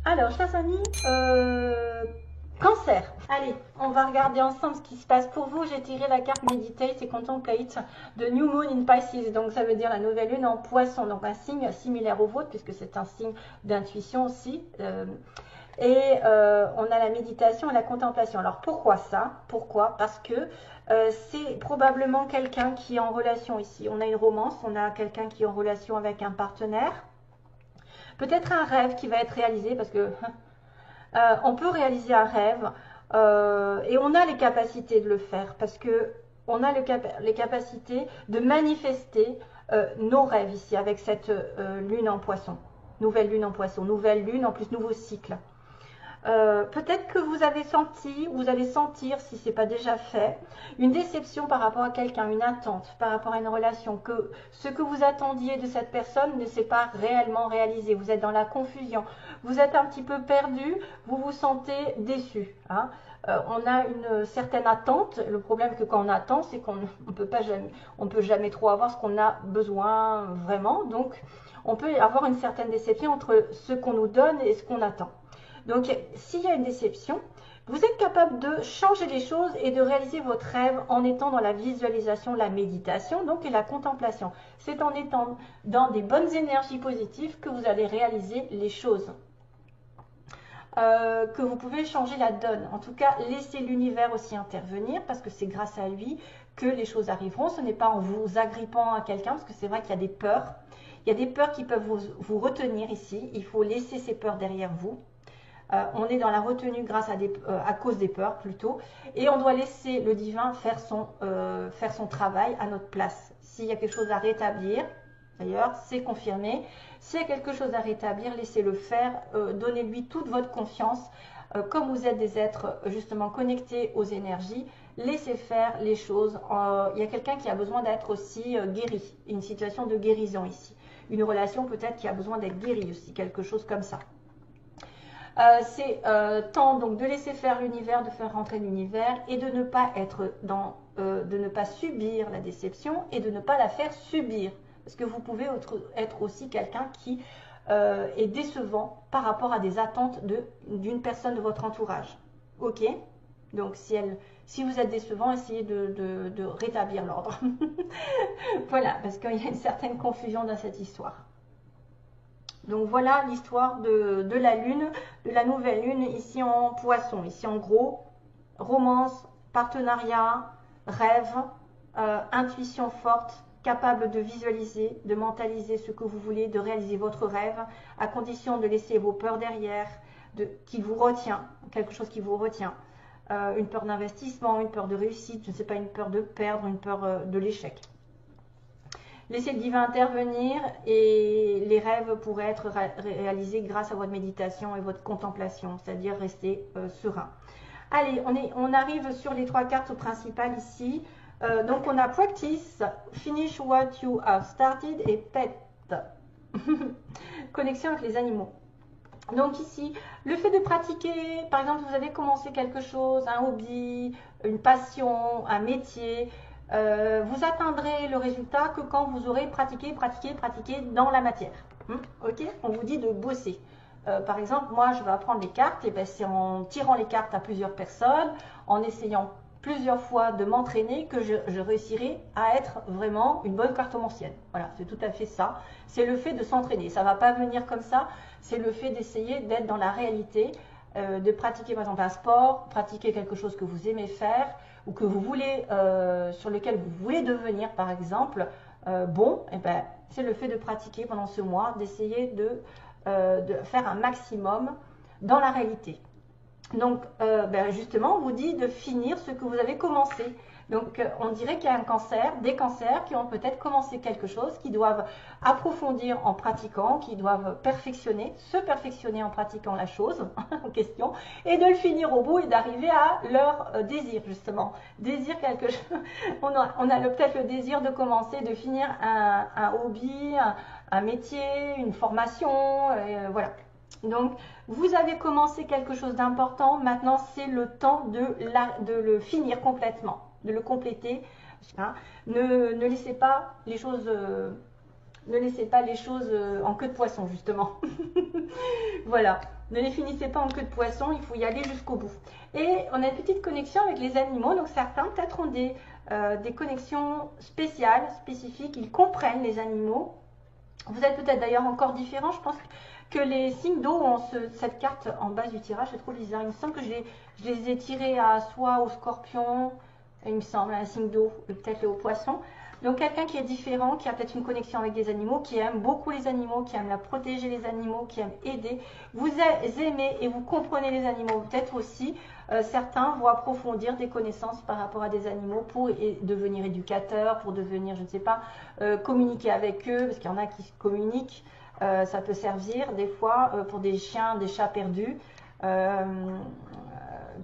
Alors, chers amis, Cancer. Allez, on va regarder ensemble ce qui se passe pour vous. J'ai tiré la carte Meditate et Contemplate de New Moon in Pisces. Donc, ça veut dire la nouvelle lune en Poisson. Donc, un signe similaire au vôtre, puisque c'est un signe d'intuition aussi. On a la méditation et la contemplation. Alors, pourquoi ça? Pourquoi? Parce que c'est probablement quelqu'un qui est en relation ici. On a une romance, on a quelqu'un qui est en relation avec un partenaire. Peut-être un rêve qui va être réalisé, parce que on peut réaliser un rêve et on a les capacités de le faire parce que on a les capacités de manifester nos rêves ici avec cette lune en poisson, nouvelle lune en plus nouveau cycle. Peut-être que vous avez senti, vous allez sentir, si ce n'est pas déjà fait, une déception par rapport à quelqu'un, une attente par rapport à une relation, que ce que vous attendiez de cette personne ne s'est pas réellement réalisé. Vous êtes dans la confusion, vous êtes un petit peu perdu, vous vous sentez déçu. Hein. On a une certaine attente. Le problème que quand on attend, c'est qu'on ne peut jamais trop avoir ce qu'on a besoin vraiment. Donc, on peut avoir une certaine déception entre ce qu'on nous donne et ce qu'on attend. Donc, s'il y a une déception, vous êtes capable de changer les choses et de réaliser votre rêve en étant dans la visualisation, la méditation, donc et la contemplation. C'est en étant dans des bonnes énergies positives que vous allez réaliser les choses. Que vous pouvez changer la donne. En tout cas, laissez l'univers aussi intervenir parce que c'est grâce à lui que les choses arriveront. Ce n'est pas en vous agrippant à quelqu'un parce que c'est vrai qu'il y a des peurs. Il y a des peurs qui peuvent vous retenir ici. Il faut laisser ces peurs derrière vous. On est dans la retenue grâce à cause des peurs plutôt, et on doit laisser le divin faire son travail à notre place. S'il y a quelque chose à rétablir, d'ailleurs, c'est confirmé. S'il y a quelque chose à rétablir, laissez-le faire, donnez-lui toute votre confiance. Comme vous êtes des êtres justement connectés aux énergies, laissez faire les choses. Il y a quelqu'un qui a besoin d'être aussi guéri, une situation de guérison ici. Une relation peut-être qui a besoin d'être guérie aussi, quelque chose comme ça. C'est temps donc de laisser faire l'univers, de faire rentrer l'univers et de ne pas être de ne pas subir la déception et de ne pas la faire subir. Parce que vous pouvez être aussi quelqu'un qui est décevant par rapport à des attentes d'une personne de votre entourage. Ok? Donc si vous êtes décevant, essayez de rétablir l'ordre. Voilà, parce qu'il y a une certaine confusion dans cette histoire. Donc voilà l'histoire de la lune, de la nouvelle lune ici en poisson. Ici en gros, romance, partenariat, rêve, intuition forte, capable de visualiser, de mentaliser ce que vous voulez, de réaliser votre rêve, à condition de laisser vos peurs derrière, qui vous retient, quelque chose qui vous retient. Une peur d'investissement, une peur de réussite, je ne sais pas, une peur de perdre, une peur de l'échec. Laissez le divin intervenir et les rêves pourraient être réalisés grâce à votre méditation et votre contemplation, c'est-à-dire rester serein. Allez, on arrive sur les trois cartes principales ici. Donc on a Practice, Finish What You Have Started et Pet. Connexion avec les animaux. Donc ici, le fait de pratiquer, par exemple, vous avez commencé quelque chose, un hobby, une passion, un métier, vous atteindrez le résultat que quand vous aurez pratiqué dans la matière. Ok? On vous dit de bosser. Par exemple, moi, je vais apprendre les cartes, et ben, c'est en tirant les cartes à plusieurs personnes, en essayant plusieurs fois de m'entraîner que je réussirai à être vraiment une bonne cartomancienne. Voilà, c'est tout à fait ça. C'est le fait de s'entraîner. Ça ne va pas venir comme ça. C'est le fait d'essayer d'être dans la réalité, de pratiquer par exemple un sport, pratiquer quelque chose que vous aimez faire ou que vous voulez, sur lequel vous voulez devenir par exemple bon. Et ben, c'est le fait de pratiquer pendant ce mois, d'essayer de faire un maximum dans la réalité. Donc, ben justement, on vous dit de finir ce que vous avez commencé. Donc, on dirait qu'il y a un cancer, des cancers qui ont peut-être commencé quelque chose, qui doivent approfondir en pratiquant, qui doivent se perfectionner en pratiquant la chose en question, et de le finir au bout et d'arriver à leur désir, justement. Désir quelque chose. On a peut-être le désir de commencer, de finir un hobby, un métier, une formation, voilà. Donc, vous avez commencé quelque chose d'important, maintenant c'est le temps de le finir complètement, de le compléter. Hein. Ne laissez pas les choses, en queue de poisson, justement. Voilà. Ne les finissez pas en queue de poisson, il faut y aller jusqu'au bout. Et on a une petite connexion avec les animaux, donc certains peut-être ont des connexions spéciales, spécifiques, ils comprennent les animaux. Vous êtes peut-être d'ailleurs encore différents, je pense que les signes d'eau ont cette carte en base du tirage, c'est trop bizarre. Il me semble que je les ai tirés à soit au scorpion, il me semble, un signe d'eau, peut-être au poisson. Donc quelqu'un qui est différent, qui a peut-être une connexion avec des animaux, qui aime beaucoup les animaux, qui aime la protéger les animaux, qui aime aider. Vous aimez et vous comprenez les animaux. Peut-être aussi, certains vont approfondir des connaissances par rapport à des animaux pour devenir éducateurs, pour devenir, je ne sais pas, communiquer avec eux, parce qu'il y en a qui communiquent. Ça peut servir des fois pour des chiens, des chats perdus.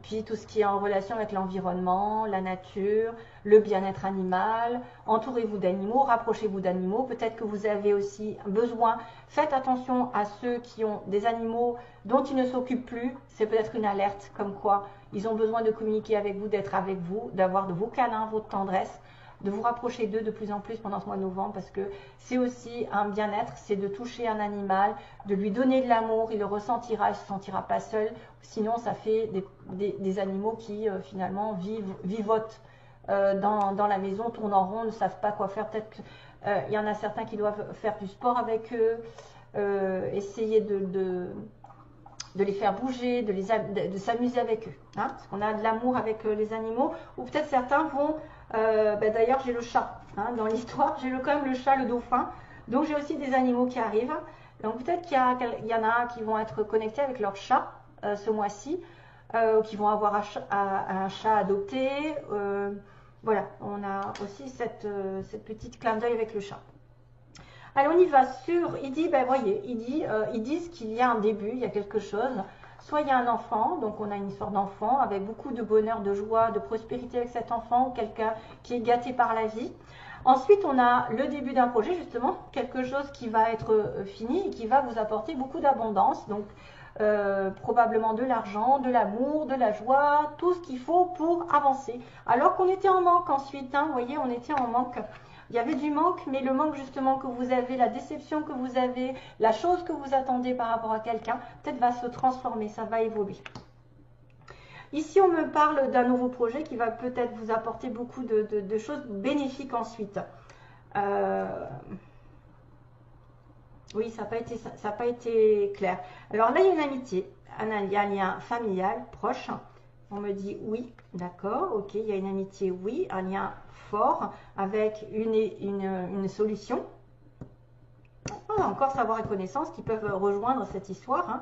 Puis tout ce qui est en relation avec l'environnement, la nature, le bien-être animal. Entourez-vous d'animaux, rapprochez-vous d'animaux. Peut-être que vous avez aussi besoin. Faites attention à ceux qui ont des animaux dont ils ne s'occupent plus. C'est peut-être une alerte comme quoi ils ont besoin de communiquer avec vous, d'être avec vous, d'avoir de vos câlins, votre tendresse, de vous rapprocher d'eux de plus en plus pendant ce mois de novembre, parce que c'est aussi un bien-être, c'est de toucher un animal, de lui donner de l'amour, il le ressentira, il ne se sentira pas seul. Sinon, ça fait des animaux qui finalement vivotent dans la maison, tournent en rond, ne savent pas quoi faire. Peut-être qu'il y en a certains qui doivent faire du sport avec eux, essayer de les faire bouger, de s'amuser avec eux. Hein, parce qu'on a de l'amour avec les animaux. Ou peut-être certains vont... d'ailleurs, j'ai le chat. Hein, dans l'histoire, j'ai quand même le chat, le dauphin. Donc, j'ai aussi des animaux qui arrivent. Donc, peut-être qu'il y en a qui vont être connectés avec leur chat ce mois-ci. Qui vont avoir un chat adopté. Voilà, on a aussi cette petite clin d'œil avec le chat. Alors on y va sur, il dit, ben voyez, ils disent qu'il y a un début, il y a quelque chose. Soit il y a un enfant, donc on a une histoire d'enfant avec beaucoup de bonheur, de joie, de prospérité avec cet enfant, ou quelqu'un qui est gâté par la vie. Ensuite, on a le début d'un projet, justement, quelque chose qui va être fini et qui va vous apporter beaucoup d'abondance. Donc, probablement de l'argent, de l'amour, de la joie, tout ce qu'il faut pour avancer. Alors qu'on était en manque ensuite, hein, vous voyez, on était en manque. Il y avait du manque, mais le manque justement que vous avez, la déception que vous avez, la chose que vous attendez par rapport à quelqu'un, peut-être va se transformer, ça va évoluer. Ici, on me parle d'un nouveau projet qui va peut-être vous apporter beaucoup de choses bénéfiques ensuite. Oui, ça n'a pas été clair. Alors là, il y a une amitié, il y a un lien familial proche. On me dit oui, d'accord, ok, il y a une amitié, oui, un lien fort avec une solution. On a encore savoir et connaissance qui peuvent rejoindre cette histoire. Hein.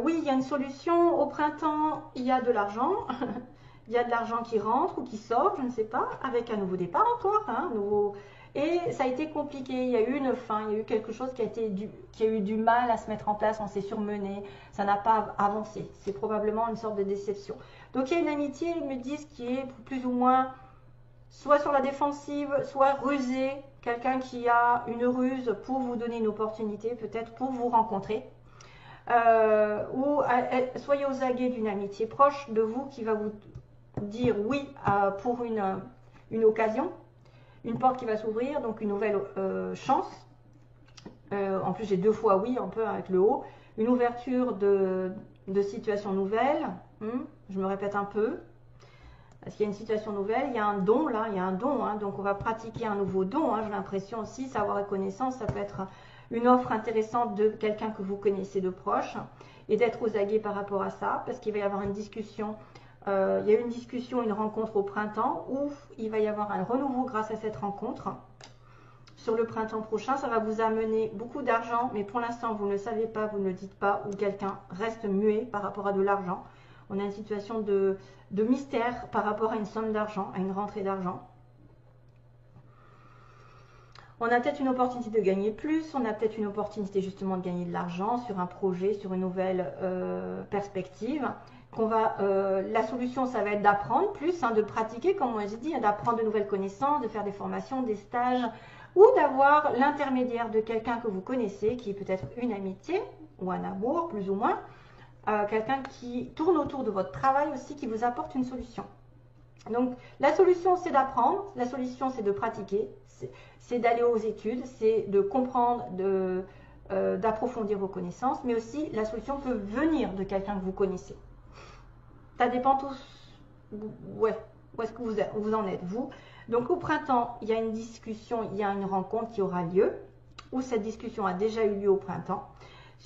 Oui, il y a une solution. Au printemps, il y a de l'argent. Il y a de l'argent qui rentre ou qui sort, je ne sais pas, avec un nouveau départ encore. Hein, Et ça a été compliqué, il y a eu une fin, il y a eu quelque chose qui a eu du mal à se mettre en place, on s'est surmené, ça n'a pas avancé. C'est probablement une sorte de déception. Donc il y a une amitié, ils me disent, qui est plus ou moins soit sur la défensive, soit rusée, quelqu'un qui a une ruse pour vous donner une opportunité, peut-être pour vous rencontrer. Ou soyez aux aguets d'une amitié proche de vous qui va vous dire oui pour une occasion. Une porte qui va s'ouvrir, donc une nouvelle chance. En plus, j'ai deux fois oui, un peu avec le haut. Une ouverture de situation nouvelle. Je me répète un peu. Parce qu'il y a une situation nouvelle, il y a un don là, il y a un don. Hein, donc on va pratiquer un nouveau don. Hein, j'ai l'impression aussi, savoir et connaissance, ça peut être une offre intéressante de quelqu'un que vous connaissez de proche. Et d'être aux aguets par rapport à ça, parce qu'il va y avoir une discussion. Il y a eu une discussion, une rencontre au printemps où il va y avoir un renouveau grâce à cette rencontre. Sur le printemps prochain, ça va vous amener beaucoup d'argent, mais pour l'instant, vous ne le savez pas, vous ne le dites pas, ou quelqu'un reste muet par rapport à de l'argent. On a une situation de mystère par rapport à une somme d'argent, à une rentrée d'argent. On a peut-être une opportunité de gagner plus, on a peut-être une opportunité justement de gagner de l'argent sur un projet, sur une nouvelle perspective. La solution, ça va être d'apprendre plus, hein, de pratiquer, comme moi j'ai dit, hein, d'apprendre de nouvelles connaissances, de faire des formations, des stages, ou d'avoir l'intermédiaire de quelqu'un que vous connaissez, qui est peut-être une amitié ou un amour, plus ou moins, quelqu'un qui tourne autour de votre travail aussi, qui vous apporte une solution. Donc la solution, c'est d'apprendre, la solution, c'est de pratiquer, c'est d'aller aux études, c'est de comprendre, d'approfondir vos connaissances, mais aussi la solution peut venir de quelqu'un que vous connaissez. Ça dépend tous, ouais, où est-ce que vous en êtes, vous. Donc au printemps, il y a une discussion, il y a une rencontre qui aura lieu, ou cette discussion a déjà eu lieu au printemps,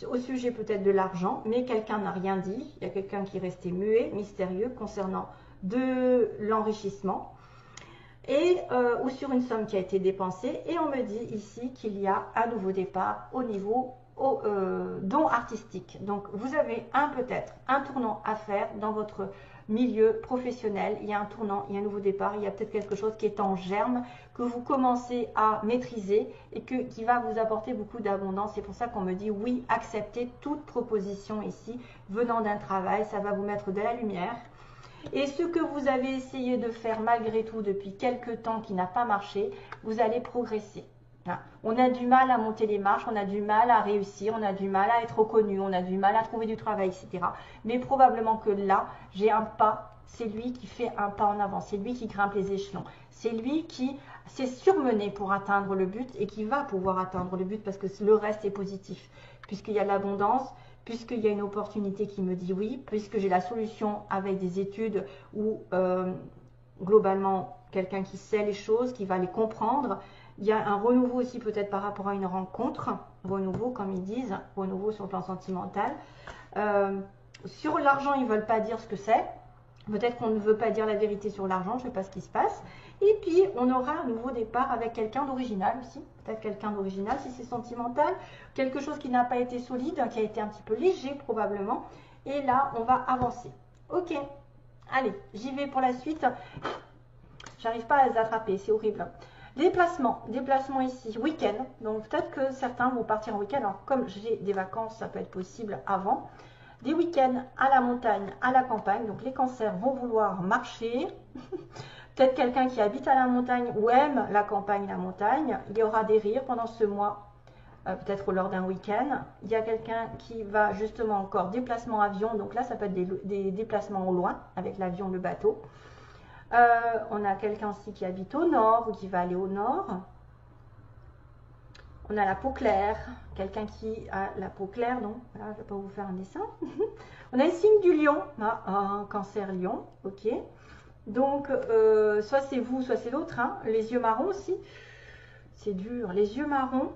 au sujet peut-être de l'argent, mais quelqu'un n'a rien dit, il y a quelqu'un qui est resté muet, mystérieux, concernant de l'enrichissement, et ou sur une somme qui a été dépensée, et on me dit ici qu'il y a un nouveau départ au niveau don artistique. Donc vous avez peut-être un tournant à faire dans votre milieu professionnel, il y a un tournant, il y a un nouveau départ, il y a peut-être quelque chose qui est en germe, que vous commencez à maîtriser et qui va vous apporter beaucoup d'abondance. C'est pour ça qu'on me dit oui, acceptez toute proposition ici venant d'un travail, ça va vous mettre de la lumière. Et ce que vous avez essayé de faire malgré tout depuis quelques temps qui n'a pas marché, vous allez progresser. On a du mal à monter les marches, on a du mal à réussir, on a du mal à être reconnu, on a du mal à trouver du travail, etc. Mais probablement que là, j'ai un pas, c'est lui qui fait un pas en avant, c'est lui qui grimpe les échelons, c'est lui qui s'est surmené pour atteindre le but et qui va pouvoir atteindre le but parce que le reste est positif, puisqu'il y a l'abondance, puisqu'il y a une opportunité qui me dit oui, puisque j'ai la solution avec des études ou globalement quelqu'un qui sait les choses, qui va les comprendre. Il y a un renouveau aussi peut-être par rapport à une rencontre, renouveau comme ils disent, renouveau sur le plan sentimental. Sur l'argent, ils ne veulent pas dire ce que c'est. Peut-être qu'on ne veut pas dire la vérité sur l'argent, je ne sais pas ce qui se passe. Et puis, on aura un nouveau départ avec quelqu'un d'original aussi. Peut-être quelqu'un d'original si c'est sentimental. Quelque chose qui n'a pas été solide, qui a été un petit peu léger probablement. Et là, on va avancer. Ok, allez, j'y vais pour la suite. J'arrive pas à les attraper, c'est horrible. Déplacement ici, week-end. Donc peut-être que certains vont partir en week-end. Alors comme j'ai des vacances, ça peut être possible avant. Des week-ends à la montagne, à la campagne. Donc les cancers vont vouloir marcher. Peut-être quelqu'un qui habite à la montagne ou aime la campagne, la montagne. Il y aura des rires pendant ce mois, peut-être lors d'un week-end. Il y a quelqu'un qui va justement encore déplacement avion. Donc là, ça peut être des déplacements au loin avec l'avion, le bateau. On a quelqu'un aussi qui habite au nord ou qui va aller au nord. On a la peau claire, quelqu'un qui a la peau claire, donc voilà, je ne vais pas vous faire un dessin. On a le signe du lion, un cancer lion, ok. Donc, soit c'est vous, soit c'est l'autre, hein. Les yeux marrons aussi, c'est dur. Les yeux marrons,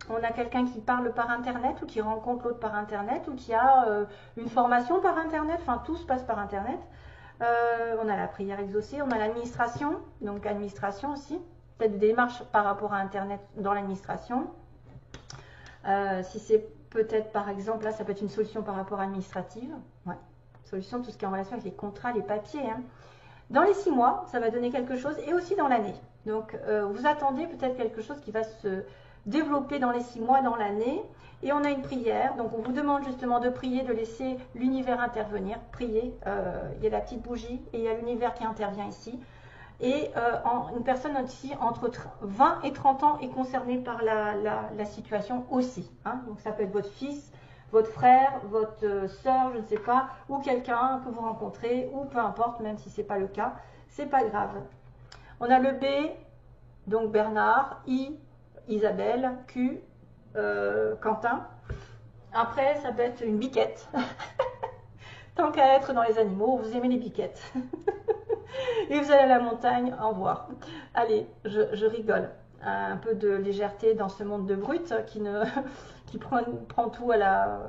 on a quelqu'un qui parle par internet ou qui rencontre l'autre par internet ou qui a une formation par internet, enfin tout se passe par internet. On a la prière exaucée, on a l'administration, donc administration aussi, peut-être des démarches par rapport à internet dans l'administration. Si c'est peut-être par exemple, là ça peut être une solution par rapport administrative, ouais. Solution, tout ce qui est en relation avec les contrats, les papiers, hein. Dans les 6 mois, ça va donner quelque chose et aussi dans l'année. Donc vous attendez peut-être quelque chose qui va se développer dans les 6 mois, dans l'année. Et on a une prière, donc on vous demande justement de prier, de laisser l'univers intervenir. Prier, il y a la petite bougie et il y a l'univers qui intervient ici. Et une personne ici entre 20 et 30 ans est concernée par la situation aussi, hein. Donc ça peut être votre fils, votre frère, votre soeur, je ne sais pas, ou quelqu'un que vous rencontrez, ou peu importe, même si ce n'est pas le cas, c'est pas grave. On a le B, donc Bernard, I, Isabelle, Q, Quentin. Après, ça peut être une biquette. Tant qu'à être dans les animaux, vous aimez les biquettes. Et vous allez à la montagne en voir. Allez, je rigole. Un peu de légèreté dans ce monde de brutes qui prend tout à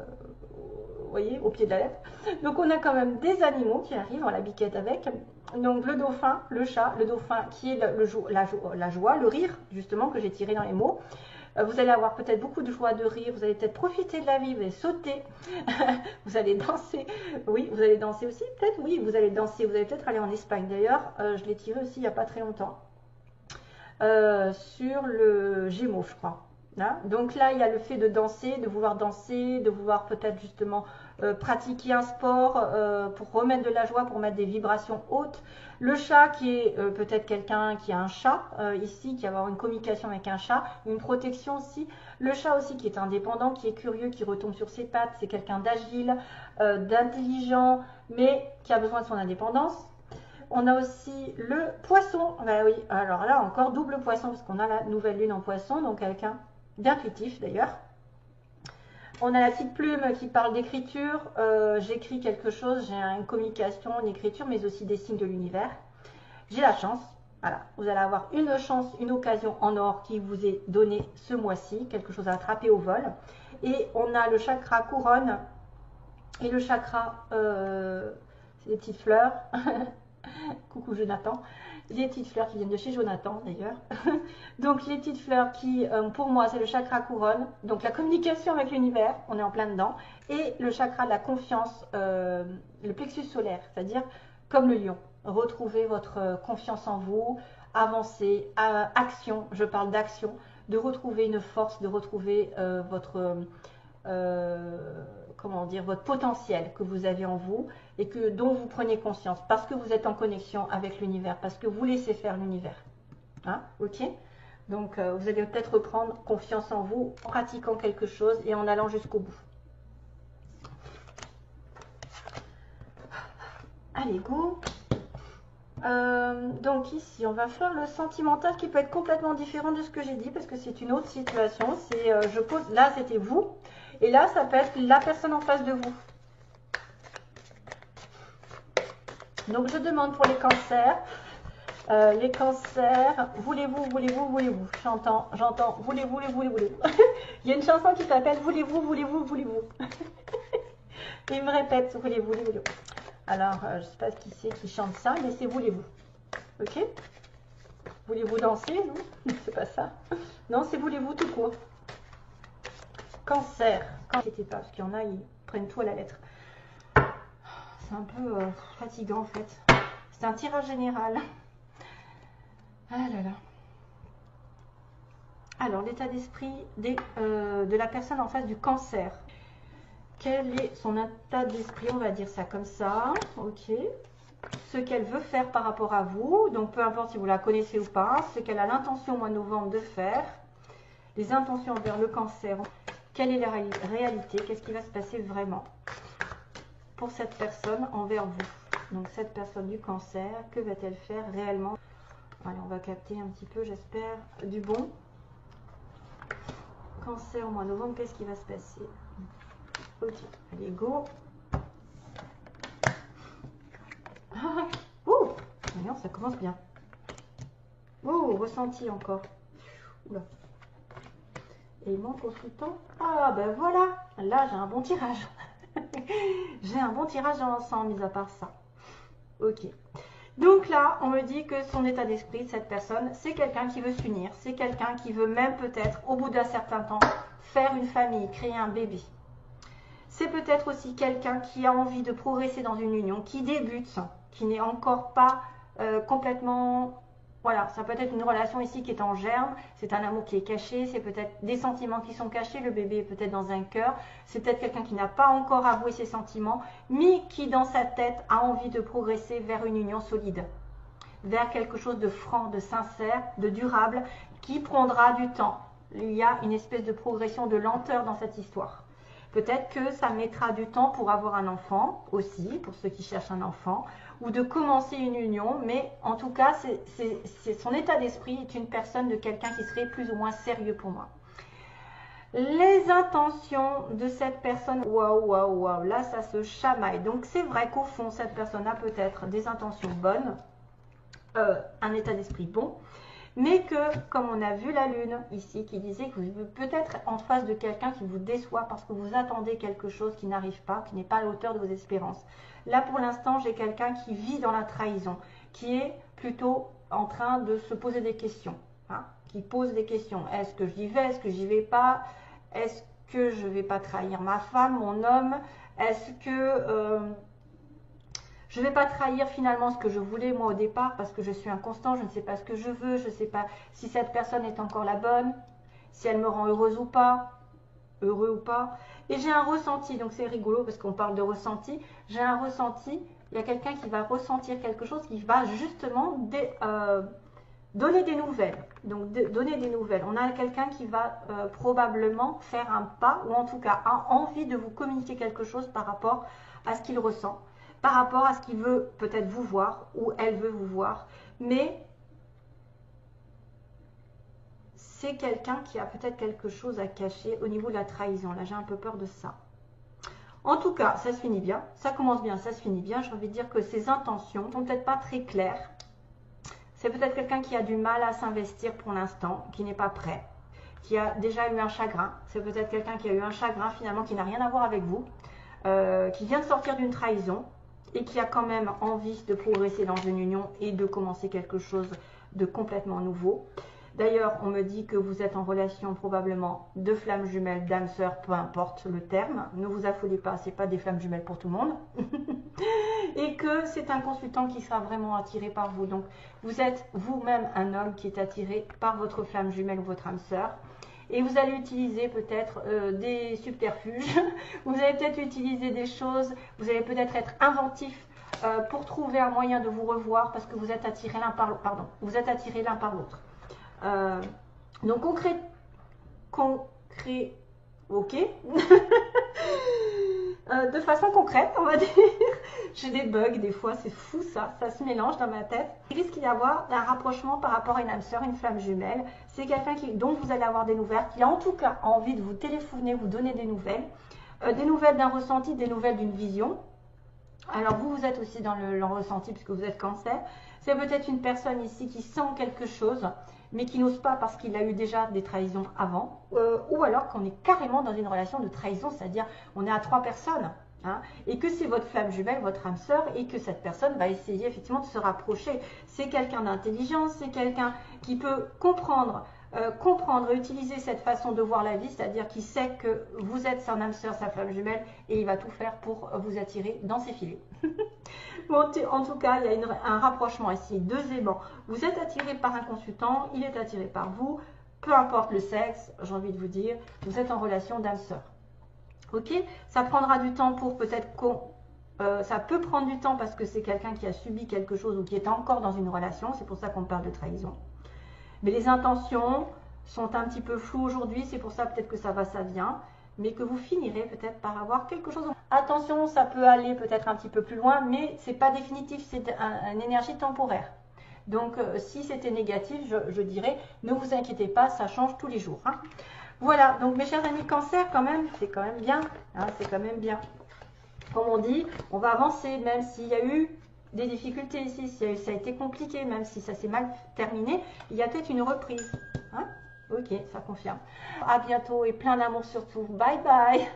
vous voyez, au pied de la lettre. Donc on a quand même des animaux qui arrivent, on a la biquette avec. Donc le dauphin, le chat, le dauphin qui est la joie, le rire, justement, que j'ai tiré dans les mots. Vous allez avoir peut-être beaucoup de joie, de rire, vous allez peut-être profiter de la vie, vous allez sauter, vous allez danser. Oui, vous allez danser aussi, peut-être, oui, vous allez danser, vous allez peut-être aller en Espagne. D'ailleurs, je l'ai tiré aussi il n'y a pas très longtemps. Sur le Gémeaux, je crois. Hein, donc là, il y a le fait de danser, de vouloir peut-être justement pratiquer un sport pour remettre de la joie, pour mettre des vibrations hautes. Le chat qui est peut-être quelqu'un qui a un chat ici, qui va avoir une communication avec un chat, une protection aussi. Le chat aussi qui est indépendant, qui est curieux, qui retombe sur ses pattes, c'est quelqu'un d'agile, d'intelligent, mais qui a besoin de son indépendance. On a aussi le poisson. Ben oui, alors là encore double poisson parce qu'on a la nouvelle lune en poisson, donc quelqu'un d'intuitif d'ailleurs. On a la petite plume qui parle d'écriture. J'écris quelque chose, j'ai une communication, une écriture, mais aussi des signes de l'univers. J'ai la chance. Voilà, vous allez avoir une chance, une occasion en or qui vous est donnée ce mois-ci, quelque chose à attraper au vol. Et on a le chakra couronne et le chakra, c'est des petites fleurs. Coucou Jonathan. Les petites fleurs qui viennent de chez Jonathan d'ailleurs. Donc les petites fleurs qui, pour moi, c'est le chakra couronne. Donc la communication avec l'univers, on est en plein dedans. Et le chakra de la confiance, le plexus solaire, c'est-à-dire comme le lion. Retrouvez votre confiance en vous, avancez, action, je parle d'action, de retrouver une force, de retrouver votre, comment dire, votre potentiel que vous avez en vous et que dont vous prenez conscience parce que vous êtes en connexion avec l'univers, parce que vous laissez faire l'univers. Hein, ok? Donc vous allez peut-être reprendre confiance en vous en pratiquant quelque chose et en allant jusqu'au bout. Allez, go! Donc ici, on va faire le sentimental qui peut être complètement différent de ce que j'ai dit parce que c'est une autre situation. C'est, je pose, là c'était vous et là ça peut être la personne en face de vous. Donc je demande pour les cancers, voulez-vous, voulez-vous, voulez-vous. J'entends, voulez-vous, voulez-vous, voulez-vous. Il y a une chanson qui s'appelle voulez-vous, voulez-vous, voulez-vous. Il me répète voulez-vous, voulez-vous. Alors, je ne sais pas qui c'est qui chante ça, mais c'est voulez-vous. Ok? Voulez-vous danser? Non, c'est pas ça. Non, c'est voulez-vous tout court. Cancer. N'inquiétez pas, parce qu'il y en a, ils prennent tout à la lettre. C'est un peu fatigant en fait. C'est un tirage général. Ah là là. Alors, l'état d'esprit de la personne en face du cancer. Quel est son état d'esprit, on va dire ça comme ça, ok. Ce qu'elle veut faire par rapport à vous, donc peu importe si vous la connaissez ou pas, ce qu'elle a l'intention au mois de novembre de faire, les intentions envers le cancer, quelle est la réalité, qu'est-ce qui va se passer vraiment pour cette personne envers vous. Donc cette personne du cancer, que va-t-elle faire réellement? Allez, on va capter un petit peu, j'espère, du bon. Cancer au mois de novembre, qu'est-ce qui va se passer? Ok, allez, go. Ah, ouh, non, ça commence bien. Oh, ressenti encore. Oula. Et mon consultant. Ah, ben voilà. Là, j'ai un bon tirage. J'ai un bon tirage dans l'ensemble, mis à part ça. Ok. Donc là, on me dit que son état d'esprit de cette personne, c'est quelqu'un qui veut s'unir. C'est quelqu'un qui veut même peut-être, au bout d'un certain temps, faire une famille, créer un bébé. C'est peut-être aussi quelqu'un qui a envie de progresser dans une union, qui débute, qui n'est encore pas complètement... Voilà, ça peut être une relation ici qui est en germe, c'est un amour qui est caché, c'est peut-être des sentiments qui sont cachés, le bébé est peut-être dans un cœur, c'est peut-être quelqu'un qui n'a pas encore avoué ses sentiments, mais qui dans sa tête a envie de progresser vers une union solide, vers quelque chose de franc, de sincère, de durable, qui prendra du temps. Il y a une espèce de progression, de lenteur dans cette histoire. Peut-être que ça mettra du temps pour avoir un enfant aussi, pour ceux qui cherchent un enfant, ou de commencer une union, mais en tout cas, son état d'esprit est une personne de quelqu'un qui serait plus ou moins sérieux pour moi. Les intentions de cette personne, waouh, waouh, waouh, là ça se chamaille. Donc c'est vrai qu'au fond, cette personne a peut-être des intentions bonnes, un état d'esprit bon, mais que, comme on a vu la lune ici, qui disait que vous êtes peut-être en face de quelqu'un qui vous déçoit parce que vous attendez quelque chose qui n'arrive pas, qui n'est pas à la hauteur de vos espérances. Là, pour l'instant, j'ai quelqu'un qui vit dans la trahison, qui est plutôt en train de se poser des questions, hein, qui pose des questions. Est-ce que j'y vais? Est-ce que j'y vais pas? Est-ce que je ne vais pas trahir ma femme, mon homme? Est-ce que... je ne vais pas trahir finalement ce que je voulais moi au départ parce que je suis inconstant, je ne sais pas ce que je veux, je ne sais pas si cette personne est encore la bonne, si elle me rend heureuse ou pas, heureux ou pas. Et j'ai un ressenti, donc c'est rigolo parce qu'on parle de ressenti, j'ai un ressenti, il y a quelqu'un qui va ressentir quelque chose qui va justement donner des nouvelles. Donc donner des nouvelles. On a quelqu'un qui va probablement faire un pas ou en tout cas a envie de vous communiquer quelque chose par rapport à ce qu'il ressent, par rapport à ce qu'il veut peut-être vous voir ou elle veut vous voir. Mais c'est quelqu'un qui a peut-être quelque chose à cacher au niveau de la trahison. Là, j'ai un peu peur de ça. En tout cas, ça se finit bien. Ça commence bien, ça se finit bien. J'ai envie de dire que ses intentions sont peut-être pas très claires. C'est peut-être quelqu'un qui a du mal à s'investir pour l'instant, qui n'est pas prêt, qui a déjà eu un chagrin. C'est peut-être quelqu'un qui a eu un chagrin finalement qui n'a rien à voir avec vous, qui vient de sortir d'une trahison et qui a quand même envie de progresser dans une union et de commencer quelque chose de complètement nouveau. D'ailleurs, on me dit que vous êtes en relation probablement de flammes jumelles, d'âmes sœurs, peu importe le terme. Ne vous affolez pas, ce n'est pas des flammes jumelles pour tout le monde. Et que c'est un consultant qui sera vraiment attiré par vous. Donc, vous êtes vous-même un homme qui est attiré par votre flamme jumelle ou votre âme sœur. Et vous allez utiliser peut-être des subterfuges. Vous allez peut-être utiliser des choses. Vous allez peut-être être inventif pour trouver un moyen de vous revoir parce que vous êtes attirés l'un par l'autre. Pardon, vous êtes attirés l'un par l'autre. Donc ok. De façon concrète, on va dire. J'ai des bugs des fois, c'est fou ça se mélange dans ma tête. Il risque d'y avoir un rapprochement par rapport à une âme sœur, une flamme jumelle. C'est quelqu'un dont vous allez avoir des nouvelles, qui a en tout cas envie de vous téléphoner, vous donner des nouvelles d'un ressenti, des nouvelles d'une vision. Alors vous êtes aussi dans le ressenti puisque vous êtes Cancer. C'est peut-être une personne ici qui sent quelque chose, mais qui n'ose pas parce qu'il a eu déjà des trahisons avant, ou alors qu'on est carrément dans une relation de trahison, c'est-à-dire on est à 3 personnes, hein, et que c'est votre flamme jumelle, votre âme sœur, et que cette personne va essayer effectivement de se rapprocher. C'est quelqu'un d'intelligent, c'est quelqu'un qui peut comprendre et utiliser cette façon de voir la vie, c'est-à-dire qu'il sait que vous êtes son âme sœur, sa flamme jumelle, et il va tout faire pour vous attirer dans ses filets. Bon, en tout cas, il y a un rapprochement ici, 2 aimants. Vous êtes attiré par un consultant, il est attiré par vous, peu importe le sexe, j'ai envie de vous dire, vous êtes en relation d'âme sœur. Ok, ça prendra du temps pour peut-être ça peut prendre du temps parce que c'est quelqu'un qui a subi quelque chose ou qui est encore dans une relation, c'est pour ça qu'on parle de trahison. Mais les intentions sont un petit peu floues aujourd'hui, c'est pour ça peut-être que ça va, ça vient, mais que vous finirez peut-être par avoir quelque chose. Attention, ça peut aller peut-être un petit peu plus loin, mais c'est pas définitif, c'est une énergie temporaire. Donc si c'était négatif, je dirais, ne vous inquiétez pas, ça change tous les jours. Hein. Voilà, donc mes chers amis Cancer, quand même, c'est quand même bien, hein, c'est quand même bien. Comme on dit, on va avancer, même s'il y a eu des difficultés ici, si ça a été compliqué, même si ça s'est mal terminé, il y a peut-être une reprise. Hein. Ok, ça confirme. À bientôt et plein d'amour surtout. Bye bye.